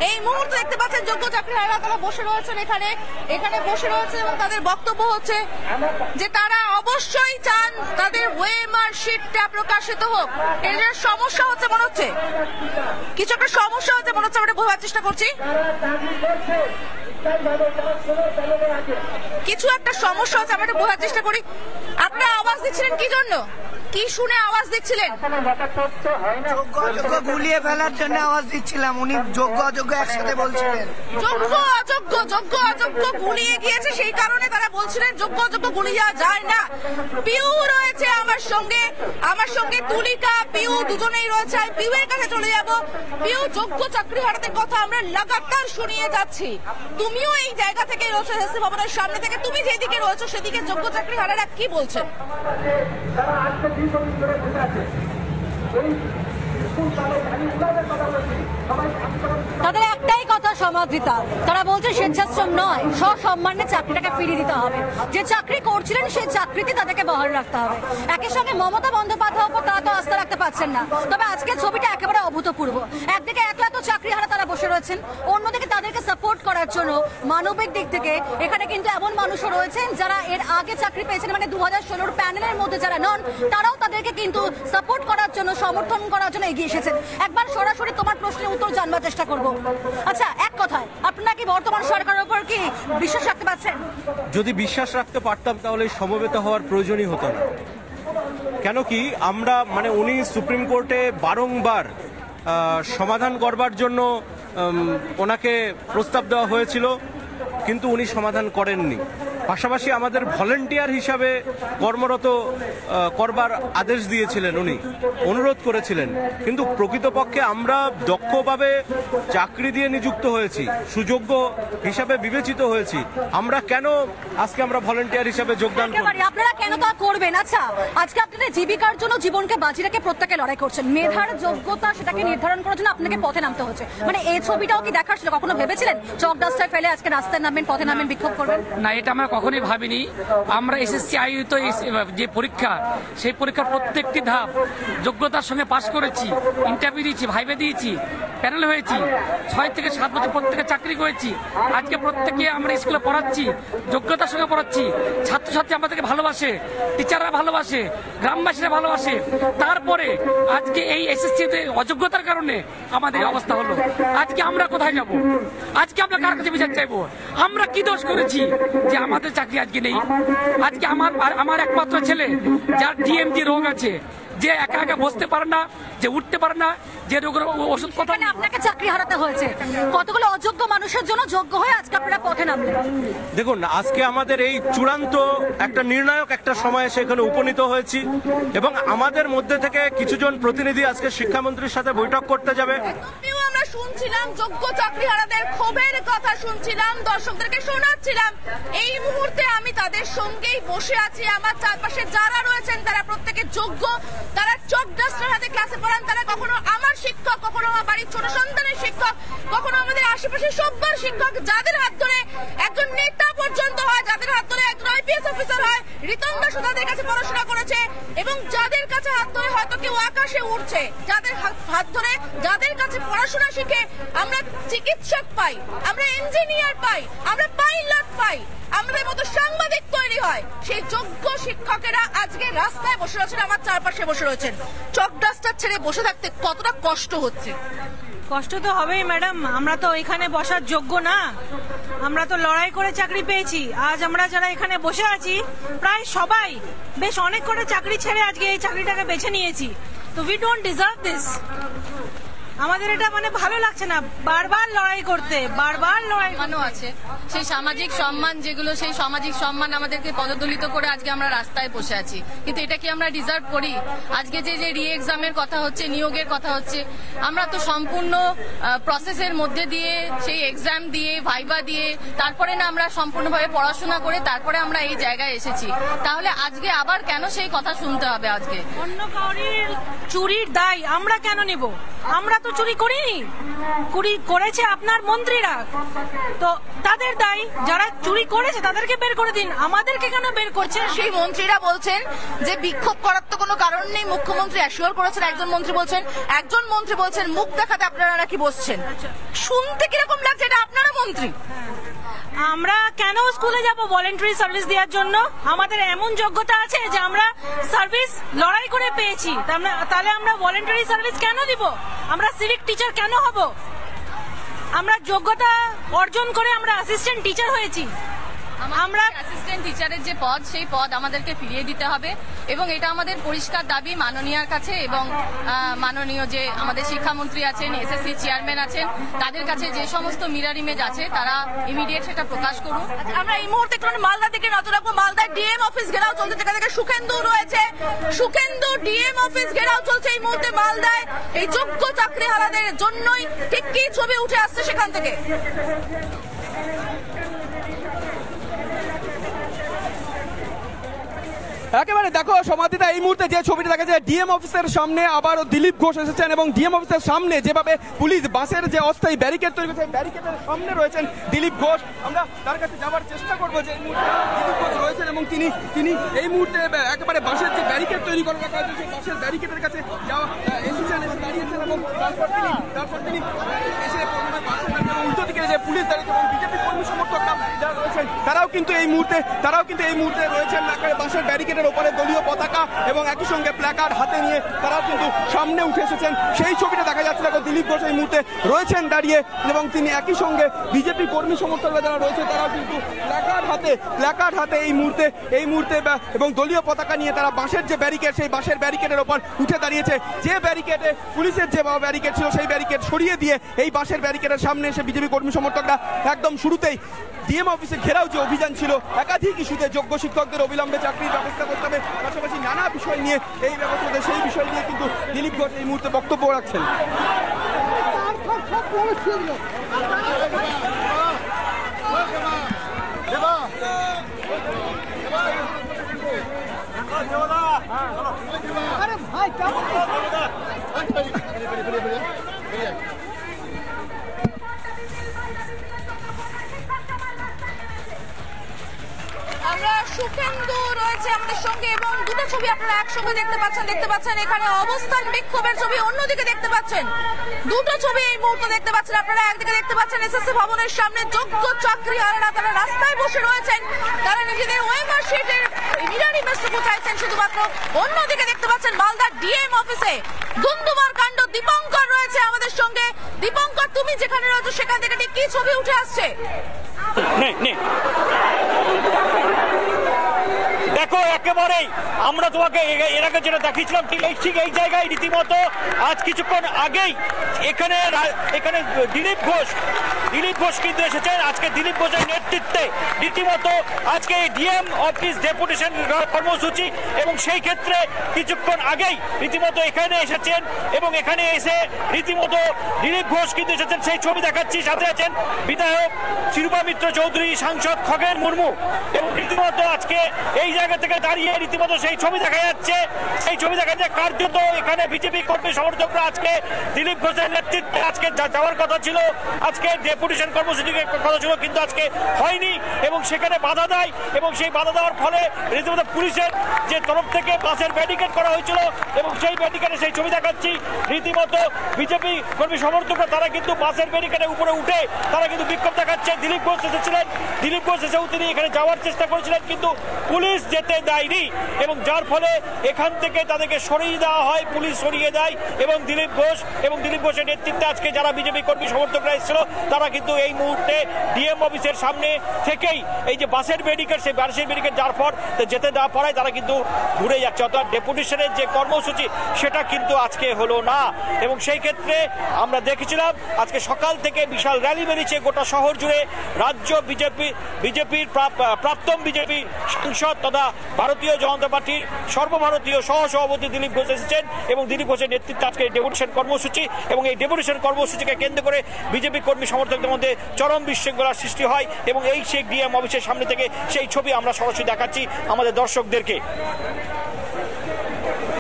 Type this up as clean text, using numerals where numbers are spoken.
এই মুহূর্তে দেখতে পাচ্ছেন যোগ্য চাকরিহারা তারা বসে রয়েছেন এখানে বসে রয়েছে এবং তাদের বক্তব্য হচ্ছে যে তারা অবশ্যই চান তাদের ওএমআর শিটটা প্রকাশিত হোক। এর যে সমস্যা হচ্ছে মনে হচ্ছে, কিছু একটা সমস্যা হচ্ছে মনে হচ্ছে, আমরা বোঝার চেষ্টা করছি। কিছু একটা সমস্যা হচ্ছে, আমরা বোঝার চেষ্টা করি। আপনারা আওয়াজ দিচ্ছিলেন কি জন্য? কি শুনে আওয়াজ দিচ্ছিলেন? যোগ্য অযোগ্য গুলিয়ে ফেলার জন্য আওয়াজ দিচ্ছিলাম। উনি যোগ্য অযোগ্য একসাথে বলছিলেন। যোগ্য অযোগ্য গুলিয়ে গিয়েছে, সেই কারণে তারা বলছিলেন যোগ্য অযোগ্য গুলিয়ে যায় না। পিউ রয়েছে আমার সঙ্গে তুলিকা, পিউ দুজনেই রয়েছে। আমি পিউ এর কাছে চলে যাব। পিউ, যোগ্য চাকরিহারাদের কথা আমরা লাগাতার শুনিয়ে যাচ্ছি। তুমিও এই জায়গা থেকে রয়েছে, এসএসসি ভবনের সামনে থেকে, তুমি যেদিকে রয়েছে সেদিকে যোগ্য চাকরিহারারা কি বলছেন? তাদের একটাই কথা সমাদৃতা, তারা বলছে স্বেচ্ছাশ্রম নয়, সসম্মানে চাকরিটাকে ফিরিয়ে দিতে হবে। যে চাকরি করছিলেন সেই চাকরিতে তাদেরকে বহাল রাখতে হবে। একই সঙ্গে মমতা বন্দ্যোপাধ্যায় উপর তারা তো আস্থা রাখতে পারছেন না। তবে আজকের ছবিটা একেবারে অভূতপূর্ব। একদিকে একলা তো চাকরিহারা তারা বসে রয়েছেন, অন্যদিকে তাদেরকে সাপোর্ট করার জন্য মানবিক দিক থেকে এখানে কিন্তু এমন মানুষও রয়েছেন যারা এর আগে চাকরি পেয়েছেন, মানে 2016 প্যানেলের মধ্যে যারা নন, তারাও তাদেরকে কিন্তু সাপোর্ট করার জন্য, সমর্থন করার জন্য এগিয়ে এসেছেন। একবার সরাসরি তোমার প্রশ্নের উত্তর জানবার চেষ্টা করব। আচ্ছা, এক কথায় আপনারা কি বর্তমান সরকারের উপর কি বিশ্বাস রাখতে পারছেন? যদি বিশ্বাস রাখতে পারতাম তাহলে সমবেত হওয়ার প্রয়োজনই হতো না। কেন কি আমরা উনি সুপ্রিম কোর্টে বারংবার সমাধান করবার জন্য ওনাকে প্রস্তাব দেওয়া হয়েছিল, কিন্তু উনি সমাধান করেননি। পাশাপাশি আমাদের ভলেন্টিয়ার হিসাবে কর্মরত করবার আদেশ দিয়েছিলেন, উনি অনুরোধ করেছিলেন, কিন্তু প্রকৃতপক্ষে আমরা দক্ষভাবে চাকরি দিয়ে নিযুক্ত হয়েছি, সুযোগ্য হিসাবে বিবেচিত হয়েছি। আমরা কেন আজকে আমরা ভলেন্টিয়ার হিসাবে যোগদান করব? আপনারা কেন তা করবেন? আচ্ছা, আজকে আপনাদের জীবিকার জন্য জীবনকে বাজি রেখে প্রত্যেকে লড়াই করছেন, মেধার যোগ্যতা সেটাকে নির্ধারণ করার জন্য আপনাকে পথে নামতে হচ্ছে। মানে এই ছবিটাও কি দেখার ছিল? কখনো ভেবেছিলেন চক ডাস্টার ফেলে আজকে রাস্তায় নামবেন, পথে নামবেন, বিক্ষোভ করবেন? না, এটা আমরা কখনোই ভাবিনি। আমরা এসএসসি আয়োজিত যে পরীক্ষা, সেই পরীক্ষার প্রত্যেকটি ধাপ যোগ্যতার সঙ্গে পাশ করেছি, ইন্টারভিউ দিয়েছি, ভাইভা দিয়েছি, প্যানেল হয়েছি, 6 থেকে 7 বছর প্রত্যেকে চাকরি করেছি। আজকে প্রত্যেকে আমরা স্কুলে পড়াচ্ছি, যোগ্যতার সঙ্গে পড়াচ্ছি। ছাত্রছাত্রী আমাদেরকে ভালোবাসে, টিচাররা ভালোবাসে, গ্রামবাসীরা ভালোবাসে। তারপরে আজকে এই এসএসসি অযোগ্যতার কারণে আমাদের অবস্থা হলো। আজকে আমরা কোথায় যাব? আজকে আমরা কার কাছে বিচার চাইবো? আমরা কি দোষ করেছি যে আমাদের চাকরি আজকে নেই? আজকে আমার একমাত্র ছেলে যার ডিএমডি রোগ আছে, যে একা একা বসতে পারে না, যে উঠতে পারে না, যে রোগের ওষুধ কথা, আপনাকে চাকরি হারাতে হয়েছে। কতগুলো অযোগ্য মানুষের জন্য যোগ্য হয়ে আজকে আপনারা পথে নামলেন। দেখুন, আজকে আমাদের এই চূড়ান্ত একটা নির্ণায়ক একটা সময়ে সেখানে উপনীত হয়েছি এবং আমাদের মধ্যে থেকে কিছুজন প্রতিনিধি আজকে শিক্ষামন্ত্রীর সাথে বৈঠক করতে যাবে। আমরা শুনছিলাম যোগ্য চাকরিহারাদের ক্ষোভের কথা, শুনছিলাম, দর্শকদেরকে শোনাচ্ছিলাম। এই মুহূর্তে আমি তাদের সঙ্গেই বসে আছি। আমার চারপাশে যারা রয়েছেন তারা প্রত্যেকে যোগ্য, তারা চক ডাস্টার হাতে ক্লাসে পড়ান। তারা কখনো আমার শিক্ষক, কখনো আমার বাড়ির ছোট সন্তানের শিক্ষক, কখনো আমাদের আশেপাশে সব্বার শিক্ষক, যাদের হাত ধরে একজন নেতা পর্যন্ত হয়, যাদের হাত ধরে একজন আইপিএস অফিসার হয়। রিতম দাস তাদের কাছে পড়াশোনা করেছে এবং যাদের কাছে হাত ধরে হয়তো কেউ আকাশে উঠছে, যাদের হাত ধরে, যাদের কাছে পড়াশোনা শিখে আমরা চিকিৎসক পাই, আমরা ইঞ্জিনিয়ার পাই, আমরা পাইলট পাই, আমাদের মতো সাংবাদিক তৈরি হয়। সেই যোগ্য শিক্ষকেরা আজকে রাস্তায় বসে রয়েছেন, আমার চারপাশে বসে রয়েছেন। চক ডাস্টার ছেড়ে বসে থাকতে কতটা কষ্ট হচ্ছে? কষ্ট তো হবেই ম্যাডাম, আমরা তো এখানে বসার যোগ্য না। আমরা তো লড়াই করে চাকরি পেয়েছি। আজ আমরা যারা এখানে বসে আছি প্রায় সবাই বেশ অনেক করে চাকরি ছেড়ে আজকে এই চাকরিটাকে বেছে নিয়েছি। তো উই ডোন্ট ডিজার্ভ দিস। আমাদের এটা ভালো লাগছে না বারবার লড়াই করতে, বারবার লড়াই আছে। সেই সামাজিক সম্মান যেগুলো, সেই সামাজিক সম্মান আমাদেরকে পদদলিত করে আজকে আমরা রাস্তায় বসে আছি। কিন্তু এটা কি আমরা ডিজার্ভ করি? আজকে যে রি এক্সামের কথা হচ্ছে, নিয়োগের কথা হচ্ছে, আমরা তো সম্পূর্ণ প্রসেসের মধ্যে দিয়ে, সেই এক্সাম দিয়ে, ভাইবা দিয়ে, তারপরে না আমরা সম্পূর্ণভাবে পড়াশোনা করে তারপরে আমরা এই জায়গায় এসেছি। তাহলে আজকে আবার কেন সেই কথা শুনতে হবে? আজকে অন্য কাউরির চুরির দায় আমরা কেন নিব? আমরা তো চুরি করিনি, চুরি করেছে আপনার মন্ত্রীরা, তো তাদের দায়, যারা চুরি করেছে তাদেরকে বের করে দিন, আমাদেরকে কেন বের করছে? সেই মন্ত্রীরা বলছেন যে বিক্ষোভ করার তো কোনো কারণ নেই, মুখ্যমন্ত্রী অ্যাসিওর করেছেন, একজন মন্ত্রী বলছেন মুখ দেখাতে আপনারা নাকি বসছেন। শুনতে কিরকম লাগছে? এটা আপনারা মন্ত্রী। আমরা কেন স্কুলে যাব ভলেন্টারি সার্ভিস দেওয়ার জন্য? আমাদের এমন যোগ্যতা আছে যে আমরা সার্ভিস লড়াই করে পেয়েছি, তাহলে আমরা ভলেন্টারি সার্ভিস কেন দিব? আমরা সিভিক টিচার কেন হব? আমরা যোগ্যতা অর্জন করে আমরা অ্যাসিস্ট্যান্ট টিচার হয়েছি। আমরা অ্যাসিস্ট্যান্ট টিচারের যে পদ, সেই পদ আমাদেরকে ফিরিয়ে দিতে হবে এবং এটা আমাদের পরিষ্কার দাবি মাননীয়ার কাছে এবং মাননীয় যে আমাদের শিক্ষামন্ত্রী আছেন, এসএসসি চেয়ারম্যান আছেন, তাদের কাছে যে সমস্ত মিরর ইমেজ আছে তারা ইমিডিয়েট সেটা প্রকাশ করুন। আমরা এই মুহূর্তে একটু মালদা থেকে নজর রাখবো। মালদার ডিএম অফিস ঘেরাও চলছে, যেখান থেকে সুখেন্দু রয়েছে। সুখেন্দু, ডিএম অফিস ঘেরাও চলছে এই মুহূর্তে মালদায়। এই যোগ্য চাকরিহারাদের জন্যই ঠিক কি ছবি উঠে আসছে সেখান থেকে? একেবারে দেখো সমাধিতা, এই মুহূর্তে যে ছবিটা দেখা যায় ডিএম অফিসের সামনে আবারও দিলীপ ঘোষ এসেছেন এবং ডিএম অফিসের সামনে যেভাবে পুলিশ বাসের যে অস্থায়ী ব্যারিকেড তৈরি করেছে, ব্যারিকেডের সামনে রয়েছেন দিলীপ ঘোষ। আমরা তার কাছে যাওয়ার চেষ্টা করবো যে এই মুহূর্তে দিলীপ ঘোষ রয়েছেন এবং তিনি এই মুহূর্তে একেবারে বাসের যে ব্যারিকেড তৈরি করে রাখা হয়েছে সেই বাসের ব্যারিকেডের কাছে যাওয়া এসেছেন এবং দাঁড়িয়েছেন এবং তারপর তিনি এসে বাসের উল্টো দিকে যে পুলিশ দাঁড়িয়েছে এবং বিজেপি কর্মী সমর্থকরা যারা রয়েছেন তারাও কিন্তু এই মুহূর্তে রয়েছেন বাসের ব্যারিকেডের ওপরে দলীয় পতাকা এবং একই সঙ্গে প্ল্যাকার্ড হাতে নিয়ে তারাও কিন্তু সামনে উঠে এসেছেন। সেই ছবিটা দেখা যাচ্ছে। দেখো দিলীপ ঘোষ এই মুহূর্তে রয়েছেন দাঁড়িয়ে এবং তিনি একই সঙ্গে বিজেপি কর্মী সমর্থকরা যারা রয়েছে তারাও কিন্তু প্ল্যাকার্ড হাতে এই মুহূর্তে এবং দলীয় পতাকা নিয়ে তারা বাসের যে ব্যারিকেড, সেই বাসের ব্যারিকেডের ওপর উঠে দাঁড়িয়েছে। যে ব্যারিকেডে পুলিশের যে ব্যারিকেড ছিল সেই ব্যারিকেড সরিয়ে দিয়ে এই বাসের ব্যারিকেডের সামনে এসে বিজেপি কর্মী সমর্থকরা একদম শুরুতেই ডিএম অফিসে ঘেরাও যে অভিযান ছিল, একাধিক ইস্যুতে যোগ্য শিক্ষকদের অবিলম্বে চাকরির ব্যবস্থা করতে হবে, পাশাপাশি নানা বিষয় নিয়ে এই ব্যবস্থাতে সেই বিষয় নিয়ে কিন্তু দিলীপ ঘোষ এই মুহূর্তে বক্তব্য রাখছেন। আমরা সুখেন্দু রয়েছে আমাদের সঙ্গে এবং দুটো ছবি আপনারা একসঙ্গে দেখতে পাচ্ছেন। এখানে অবস্থান বিক্ষোভের ছবি, অন্যদিকে দেখতে পাচ্ছেন দুটো ছবি এই মুহূর্তে দেখতে পাচ্ছেন আপনারা। একদিকে দেখতে পাচ্ছেন এসএসসি ভবনের সামনে যোগ্য চাকরিহারারা তারা রাস্তায় বসে রয়েছেন, তারা নিজেদের ওয়েমার শিটের মিরর ইমেজটুকু চাইছেন শুধুমাত্র। অন্যদিকে দেখতে পাচ্ছেন মালদার ডিএম অফিসে দুন্দুমার কাণ্ড। দীপঙ্কর রয়েছে আমাদের সঙ্গে। দীপঙ্কর, তুমি যেখানে রয়েছো সেখান থেকে ঠিক কি ছবি উঠে আসছে? দেখো একেবারেই আমরা তোমাকে এর আগে যেটা দেখিয়েছিলাম ঠিক এই জায়গায় রীতিমতো আজ কিছুক্ষণ আগেই এখানে দিলীপ ঘোষ কিন্তু এসেছেন। আজকে দিলীপ ঘোষের নেতৃত্বে রীতিমতো আজকে ডিএম অফিস ডেপুটেশন কর্মসূচি এবং সেই ক্ষেত্রে কিছুক্ষণ আগেই রীতিমতো এখানে এসেছেন এবং এখানে এসে রীতিমতো দিলীপ ঘোষ কিন্তু এসেছেন। সেই ছবি দেখাচ্ছি, সাথে আছেন বিধায়ক শিরূপা মিত্র চৌধুরী, সাংসদ খগেন মুর্মু এবং রীতিমতো আজকে এই জায়গা থেকে দাঁড়িয়ে রীতিমতো সেই ছবি দেখা যাচ্ছে। কার্যত এখানে বিজেপি কর্মী সমর্থকরা আজকে দিলীপ ঘোষের নেতৃত্বে আজকে যাওয়ার কথা ছিল, আজকে ডেপুটেশন কর্মসূচির কথা ছিল, কিন্তু আজকে হয়নি এবং সেখানে বাধা দেয় এবং সেই বাধা দেওয়ার ফলে রীতিমতো পুলিশের যে তরফ থেকে বাসের ব্যারিকেড করা হয়েছিল এবং সেই ব্যারিকেডে সেই ছবি দেখাচ্ছি রীতিমতো বিজেপি কর্মী সমর্থকরা তারা কিন্তু বাসের ব্যারিকেডের উপরে উঠে তারা কিন্তু বিক্ষোভ দেখাচ্ছে। দিলীপ ঘোষ এসেও তিনি এখানে যাওয়ার চেষ্টা করেছিলেন কিন্তু পুলিশ যেতে দেয়নি এবং যার ফলে এখান থেকে তাদেরকে সরিয়ে দেওয়া হয়, পুলিশ সরিয়ে দেয় এবং দিলীপ ঘোষের নেতৃত্বে আজকে যারা বিজেপি কর্মী সমর্থকরা এসেছিল তারা কিন্তু এই মুহূর্তে ডিএম অফিসের সামনে থেকেই এই যে বাসের ব্যারিকেড, সেই বাসের ব্যারিকেড যার পর যেতে দেওয়া পড়ায় তারা কিন্তু ঘুরে যাচ্ছে। অর্থাৎ ডেপুটেশনের যে কর্মসূচি সেটা কিন্তু আজকে হলো না এবং সেই ক্ষেত্রে আমরা দেখেছিলাম আজকে সকাল থেকে বিশাল র্যালি বেরিয়েছে গোটা শহর জুড়ে। রাজ্য বিজেপির প্রাক্তন বিজেপি সাংসদ তথা ভারতীয় জনতা পার্টির সর্বভারতীয় সহসভাপতি দিলীপ ঘোষ এসেছেন এবং দিলীপ ঘোষের নেতৃত্বে আজকে ডেপুটেশন কর্মসূচি এবং এই ডেপুটেশন কর্মসূচিকে কেন্দ্র করে বিজেপি কর্মী সমর্থকদের মধ্যে চরম বিশৃঙ্খলার সৃষ্টি হয় এবং এই শেখ ডিএম অফিসের সামনে থেকে সেই ছবি আমরা সরাসরি দেখাচ্ছি আমাদের দর্শকদেরকে।